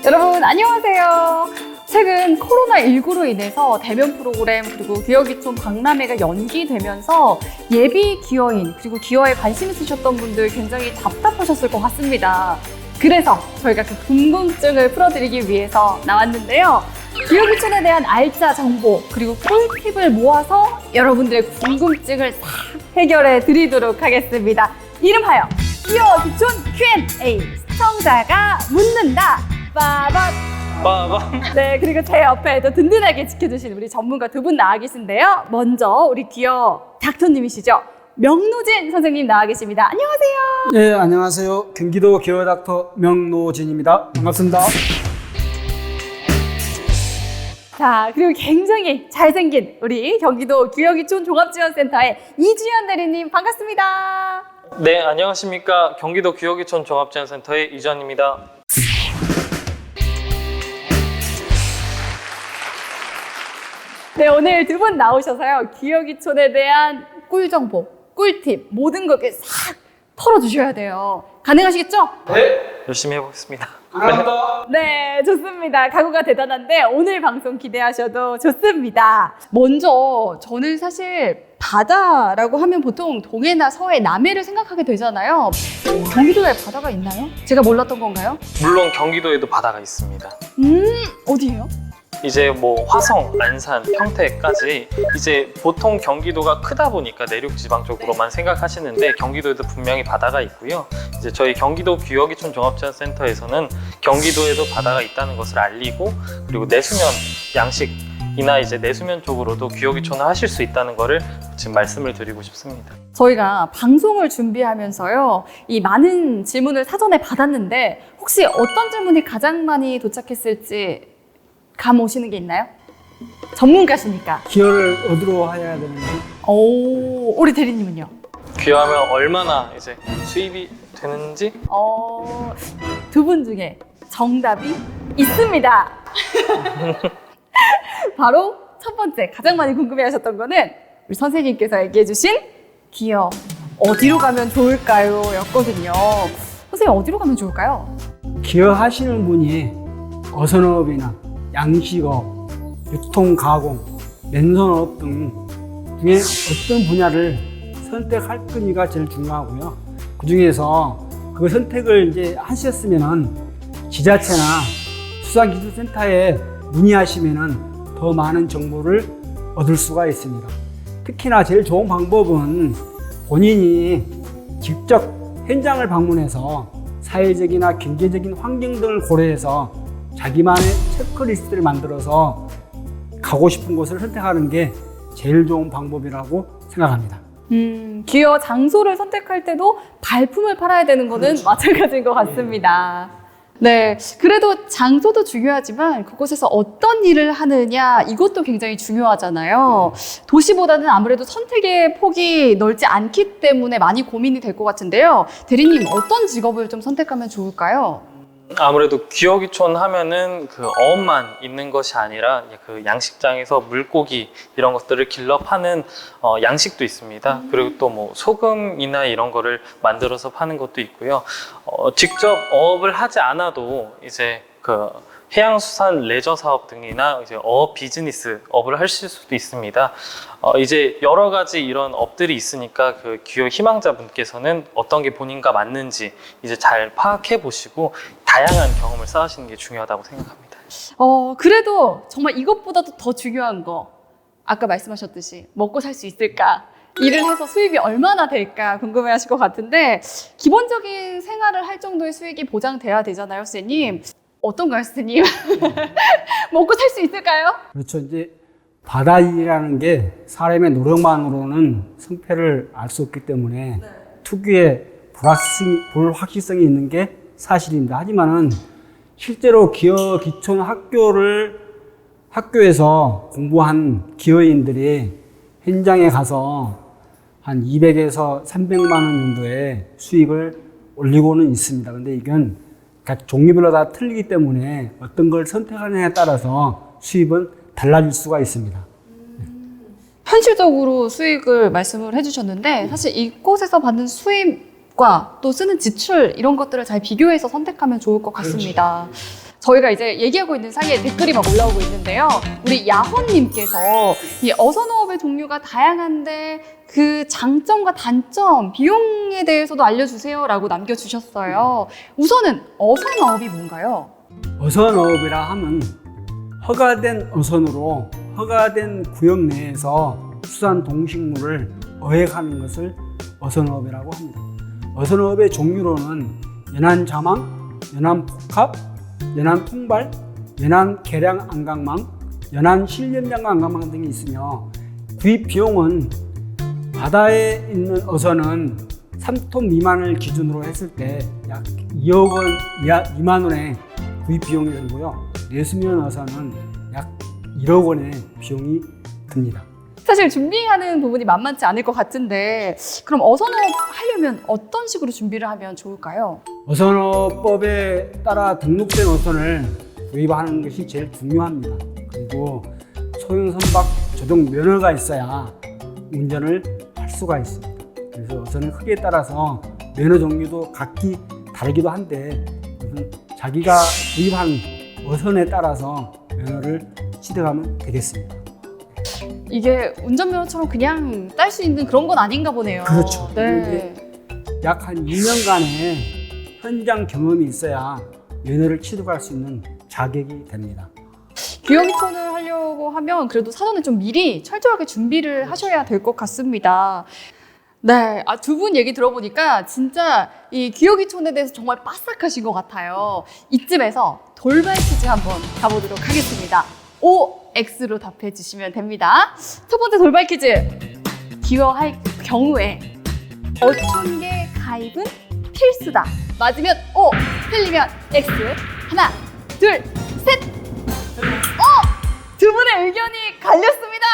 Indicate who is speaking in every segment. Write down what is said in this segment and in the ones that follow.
Speaker 1: 여러분 안녕하세요. 최근 코로나19로 인해서 대면 프로그램 그리고 기여기촌 박람회가 연기되면서 예비 기여인 그리고 기여에 관심 있으셨던 분들 굉장히 답답하셨을 것 같습니다. 그래서 저희가 그 궁금증을 풀어드리기 위해서 나왔는데요. 기여기촌에 대한 알짜 정보 그리고 꿀팁을 모아서 여러분들의 궁금증을 싹 해결해 드리도록 하겠습니다. 이름하여 기여기촌 Q&A 시청자가 묻는다. 빠밤. 네, 그리고 제 옆에도 든든하게 지켜주신 우리 전문가 두 분 나와 계신데요. 먼저 우리 기여 닥터님이시죠. 명노진 선생님 나와 계십니다. 안녕하세요.
Speaker 2: 네, 안녕하세요. 경기도 기여 닥터 명노진입니다. 반갑습니다.
Speaker 1: 자, 그리고 굉장히 잘생긴 우리 경기도 기여기촌 종합지원센터의 이주연 대리님 반갑습니다.
Speaker 3: 네, 안녕하십니까. 경기도 기여기촌 종합지원센터의 이주연입니다.
Speaker 1: 네, 오늘 두 분 나오셔서요. 기여기촌에 대한 꿀정보, 꿀팁 모든 걸 이렇게 싹 털어주셔야 돼요. 가능하시겠죠?
Speaker 2: 네,
Speaker 3: 열심히 해보겠습니다.
Speaker 2: 반갑습니다.
Speaker 1: 네, 좋습니다. 각오가 대단한데 오늘 방송 기대하셔도 좋습니다. 먼저 저는 사실 바다라고 하면 보통 동해나 서해, 남해를 생각하게 되잖아요. 경기도에 바다가 있나요? 제가 몰랐던 건가요?
Speaker 3: 물론 경기도에도 바다가 있습니다.
Speaker 1: 어디예요?
Speaker 3: 이제 뭐 화성, 안산, 평택까지 이제 보통 경기도가 크다 보니까 내륙 지방 쪽으로만 생각하시는데 경기도에도 분명히 바다가 있고요. 이제 저희 경기도 기여기촌 종합지원센터에서는 경기도에도 바다가 있다는 것을 알리고 그리고 내수면 양식이나 이제 내수면 쪽으로도 기여기촌을 하실 수 있다는 거를 지금 말씀을 드리고 싶습니다.
Speaker 1: 저희가 방송을 준비하면서요. 이 많은 질문을 사전에 받았는데 혹시 어떤 질문이 가장 많이 도착했을지 감 오시는 게 있나요? 전문가시니까.
Speaker 2: 기여를 어디로 해야 되는지.
Speaker 1: 오, 우리 대리님은요?
Speaker 3: 기여하면 얼마나 이제 수입이 되는지
Speaker 1: 두 분 중에 정답이 있습니다. 바로 첫 번째 가장 많이 궁금해하셨던 거는 우리 선생님께서 얘기해주신 기여 어디로 가면 좋을까요? 였거든요. 선생님 어디로 가면 좋을까요?
Speaker 2: 기여하시는 분이 어선업이나 양식업, 유통가공, 맨손업 등 중에 어떤 분야를 선택할 건지가 제일 중요하고요. 그 중에서 그 선택을 이제 하셨으면은 지자체나 수산기술센터에 문의하시면은 더 많은 정보를 얻을 수가 있습니다. 특히나 제일 좋은 방법은 본인이 직접 현장을 방문해서 사회적이나 경제적인 환경 등을 고려해서 자기만의 체크리스트를 만들어서 가고 싶은 곳을 선택하는 게 제일 좋은 방법이라고 생각합니다.
Speaker 1: 기여 장소를 선택할 때도 발품을 팔아야 되는 거는
Speaker 2: 그렇죠.
Speaker 1: 마찬가지인 것 같습니다. 네, 그래도 장소도 중요하지만 그곳에서 어떤 일을 하느냐 이것도 굉장히 중요하잖아요. 도시보다는 아무래도 선택의 폭이 넓지 않기 때문에 많이 고민이 될 것 같은데요. 대리님 어떤 직업을 좀 선택하면 좋을까요?
Speaker 3: 아무래도 기여기촌 하면은 그 어업만 있는 것이 아니라 그 양식장에서 물고기 이런 것들을 길러 파는 양식도 있습니다. 그리고 또 뭐 소금이나 이런 거를 만들어서 파는 것도 있고요. 직접 어업을 하지 않아도 이제 그 해양수산 레저 사업 등이나 이제 어업 비즈니스 업을 하실 수도 있습니다. 이제 여러 가지 이런 업들이 있으니까 그 기여 희망자분께서는 어떤 게 본인과 맞는지 이제 잘 파악해 보시고 다양한 경험을 쌓으시는 게 중요하다고 생각합니다.
Speaker 1: 그래도 정말 이것보다도 더 중요한 거 아까 말씀하셨듯이 먹고 살 수 있을까? 일을 해서 수입이 얼마나 될까 궁금해하실 것 같은데 기본적인 생활을 할 정도의 수익이 보장돼야 되잖아요, 선생님. 어떤가요, 선생님? 먹고 살 수 있을까요?
Speaker 2: 그렇죠. 이제 바다 일이라는 게 사람의 노력만으로는 성패를 알 수 없기 때문에 특유의 불확실성이 있는 게 사실입니다. 하지만은 실제로 기여기촌 학교에서 공부한 기여인들이 현장에 가서 한 200에서 300만 원 정도의 수익을 올리고는 있습니다. 근데 이건 각 종류별로 다 틀리기 때문에 어떤 걸 선택하느냐에 따라서 수입은 달라질 수가 있습니다.
Speaker 1: 현실적으로 수익을 말씀을 해주셨는데 사실 이곳에서 받는 수입 수입과 또 쓰는 지출 이런 것들을 잘 비교해서 선택하면 좋을 것 같습니다. 저희가 이제 얘기하고 있는 사이에 댓글이 막 올라오고 있는데요. 우리 야헌님께서 이 어선어업의 종류가 다양한데 그 장점과 단점, 비용에 대해서도 알려주세요라고 남겨주셨어요. 우선은 어선어업이 뭔가요?
Speaker 2: 어선어업이라 하면 허가된 어선으로 허가된 구역 내에서 수산 동식물을 어획하는 것을 어선어업이라고 합니다. 어선어업의 종류로는 연안 자망, 연안 복합, 연안 통발, 연안 계량 안강망, 연안 실련장 안강망 등이 있으며 구입 비용은 바다에 있는 어선은 3톤 미만을 기준으로 했을 때 약 2억 원 미만 원의 구입 비용이 들고요. 내수면 어선은 약 1억 원의 비용이 듭니다.
Speaker 1: 사실 준비하는 부분이 만만치 않을 것 같은데 그럼 어선어업 하려면 어떤 식으로 준비를 하면 좋을까요?
Speaker 2: 어선어법에 따라 등록된 어선을 구입하는 것이 제일 중요합니다. 그리고 소형선박 조종 면허가 있어야 운전을 할 수가 있습니다. 그래서 어선의 크기에 따라서 면허 종류도 각기 다르기도 한데 자기가 구입한 어선에 따라서 면허를 취득하면 되겠습니다.
Speaker 1: 이게 운전면허처럼 그냥 딸 수 있는 그런 건 아닌가 보네요.
Speaker 2: 그렇죠.
Speaker 1: 네.
Speaker 2: 약 한 2년간의 현장 경험이 있어야 면허를 취득할 수 있는 자격이 됩니다.
Speaker 1: 기어기촌을 하려고 하면 그래도 사전에 좀 미리 철저하게 준비를 하셔야 될 것 같습니다. 네, 두 분 얘기 들어보니까 진짜 이 기어기촌에 대해서 정말 빠삭하신 것 같아요. 이쯤에서 돌발 퀴즈 한번 가보도록 하겠습니다. OX로 답해 주시면 됩니다. 첫 번째 돌발 퀴즈. 기여할 경우에 어촌계 가입은 필수다. 맞으면 O, 틀리면 X. 하나, 둘, 셋. 두 분의 의견이 갈렸습니다.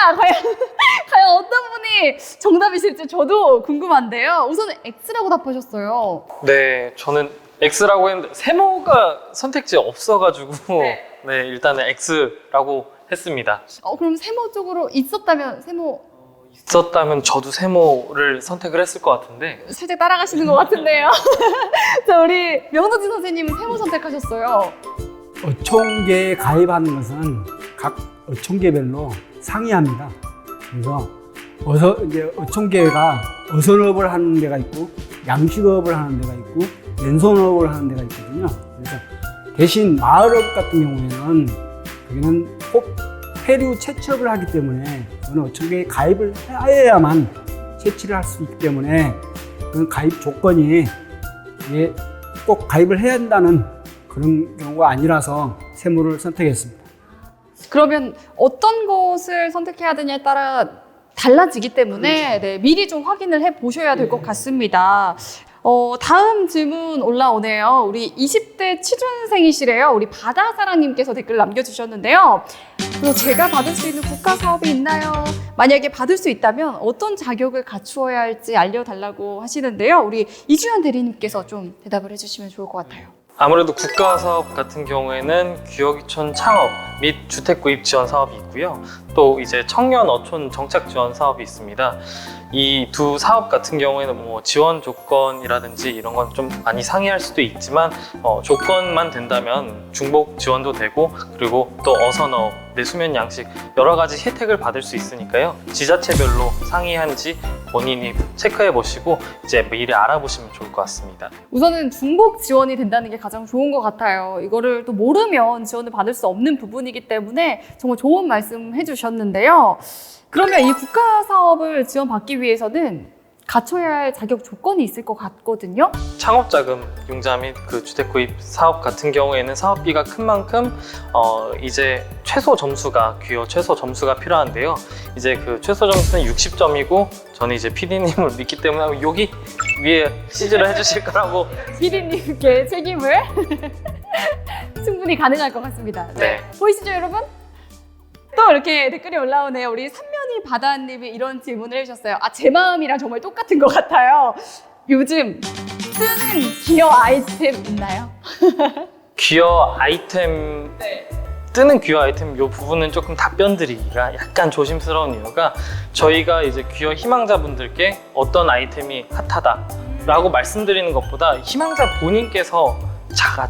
Speaker 1: 과연 어떤 분이 정답이실지 저도 궁금한데요. 우선 X라고 답하셨어요.
Speaker 3: 네, 저는 X라고 했는데 세모가 선택지에 없어가지고 네, 일단은 X라고 했습니다.
Speaker 1: 그럼 세모 쪽으로 있었다면 세모
Speaker 3: 있었다면 저도 세모를 선택을 했을 것 같은데
Speaker 1: 살짝 따라가시는 것 같은데요. 자, 우리 명도진 선생님은 세모 선택하셨어요.
Speaker 2: 어촌계에 가입하는 것은 각 어촌계별로 상이합니다. 그래서 어촌계가 어선업을 하는 데가 있고 양식업을 하는 데가 있고 맨손업을 하는 데가 있거든요. 그래서 대신 마을업 같은 경우에는 여기는 꼭 해류 채취업을 하기 때문에 저는 어촌계에 가입을 해야만 채취를 할 수 있기 때문에 그 가입 조건이 꼭 가입을 해야 한다는 그런 경우가 아니라서 세모를 선택했습니다.
Speaker 1: 그러면 어떤 것을 선택해야 되냐에 따라 달라지기 때문에 네, 미리 좀 확인을 해 보셔야 될 것 같습니다. 다음 질문 올라오네요. 우리 20대 취준생이시래요. 우리 바다사랑님께서 댓글 남겨주셨는데요. 제가 받을 수 있는 국가 사업이 있나요? 만약에 받을 수 있다면 어떤 자격을 갖추어야 할지 알려달라고 하시는데요. 우리 이주연 대리님께서 좀 대답을 해주시면 좋을 것 같아요.
Speaker 3: 아무래도 국가사업 같은 경우에는 기어기촌 창업 및 주택구입 지원 사업이 있고요. 또 이제 청년 어촌 정착 지원 사업이 있습니다. 이 두 사업 같은 경우에는 뭐 지원 조건이라든지 이런 건 좀 많이 상이할 수도 있지만 조건만 된다면 중복 지원도 되고 그리고 또 어선어업, 내수면 양식 여러 가지 혜택을 받을 수 있으니까요. 지자체별로 상이한지 본인이 체크해 보시고 이제 미리 알아보시면 좋을 것 같습니다.
Speaker 1: 우선은 중복 지원이 된다는 게 가장 좋은 것 같아요. 이거를 또 모르면 지원을 받을 수 없는 부분이기 때문에 정말 좋은 말씀 해주셨는데요. 그러면 이 국가 사업을 지원받기 위해서는 갖춰야 할 자격 조건이 있을 것 같거든요.
Speaker 3: 창업자금 융자 및 그 주택구입 사업 같은 경우에는 사업비가 큰 만큼 이제 최소 점수가 기여 최소 점수가 필요한데요. 이제 그 최소 점수는 60점이고 저는 이제 PD님을 믿기 때문에 여기 위에 시즈를 해주실 거라고
Speaker 1: PD님께 책임을 충분히 가능할 것 같습니다.
Speaker 3: 네.
Speaker 1: 보이시죠, 여러분? 또 이렇게 댓글이 올라오네요. 우리 삼면이 바다님이 이런 질문을 해주셨어요. 제 마음이랑 정말 똑같은 것 같아요. 요즘 쓰는 기어 아이템 있나요?
Speaker 3: 기여 아이템 뜨는 기여 아이템 이 부분은 조금 답변 드리기가 약간 조심스러운 이유가 저희가 이제 기여 희망자분들께 어떤 아이템이 핫하다 라고 말씀드리는 것보다 희망자 본인께서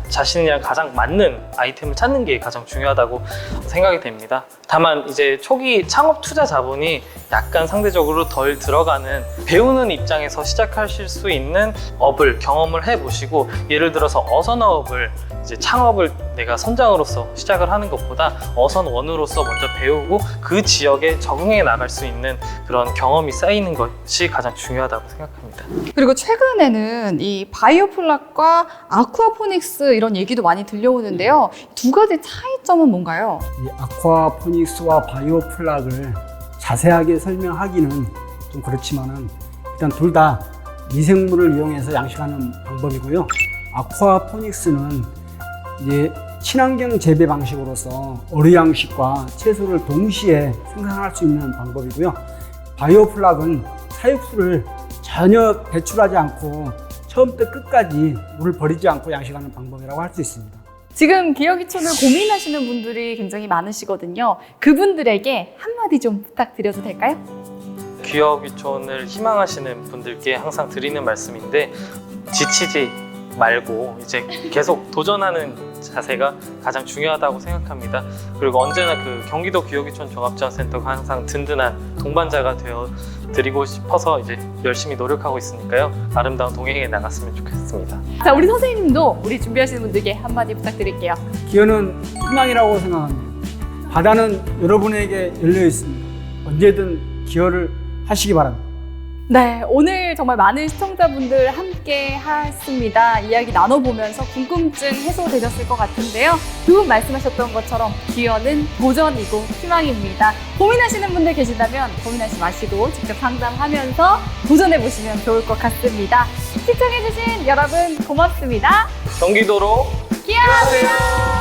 Speaker 3: 자신이랑 가장 맞는 아이템을 찾는 게 가장 중요하다고 생각이 됩니다. 다만 이제 초기 창업 투자 자본이 약간 상대적으로 덜 들어가는 배우는 입장에서 시작하실 수 있는 업을 경험을 해보시고, 예를 들어서 어선업을 이제 창업을 내가 선장으로서 시작을 하는 것보다 어선원으로서 먼저 배우고 그 지역에 적응해 나갈 수 있는 그런 경험이 쌓이는 것이 가장 중요하다고 생각합니다.
Speaker 1: 그리고 최근에는 이 바이오플락과 아쿠아포닉스 이런 얘기도 많이 들려오는데요. 두 가지 차이점은 뭔가요?
Speaker 2: 이 아쿠아포닉스와 바이오플락을 자세하게 설명하기는 좀 그렇지만은 일단 둘 다 미생물을 이용해서 양식하는 방법이고요. 아쿠아포닉스는 이제 친환경 재배 방식으로서 어류 양식과 채소를 동시에 생산할 수 있는 방법이고요. 바이오플락은 사육수를 전혀 배출하지 않고 처음부터 끝까지 물을 버리지 않고 양식하는 방법이라고 할 수 있습니다.
Speaker 1: 지금 기여기촌을 고민하시는 분들이 굉장히 많으시거든요. 그분들에게 한마디 좀 부탁드려도 될까요?
Speaker 3: 기여귀촌을 희망하시는 분들께 항상 드리는 말씀인데, 지치지 말고 이제 계속 도전하는 자세가 가장 중요하다고 생각합니다. 그리고 언제나 그 경기도 기여귀촌 종합지원센터가 항상 든든한 동반자가 되어 드리고 싶어서 이제 열심히 노력하고 있으니까요. 아름다운 동행에 나갔으면 좋겠습니다.
Speaker 1: 자, 우리 선생님도 우리 준비하시는 분들께 한마디 부탁드릴게요.
Speaker 2: 기여는 희망이라고 생각합니다. 바다는 여러분에게 열려 있습니다. 언제든 기여를 하시기 바랍니다.
Speaker 1: 네, 오늘 정말 많은 시청자분들 함께 했습니다. 이야기 나눠보면서 궁금증 해소되셨을 것 같은데요. 두 분 말씀하셨던 것처럼 기여는 도전이고 희망입니다. 고민하시는 분들 계시다면 고민하지 마시고 직접 상담하면서 도전해보시면 좋을 것 같습니다. 시청해주신 여러분 고맙습니다.
Speaker 3: 경기도로
Speaker 1: 기여하세요!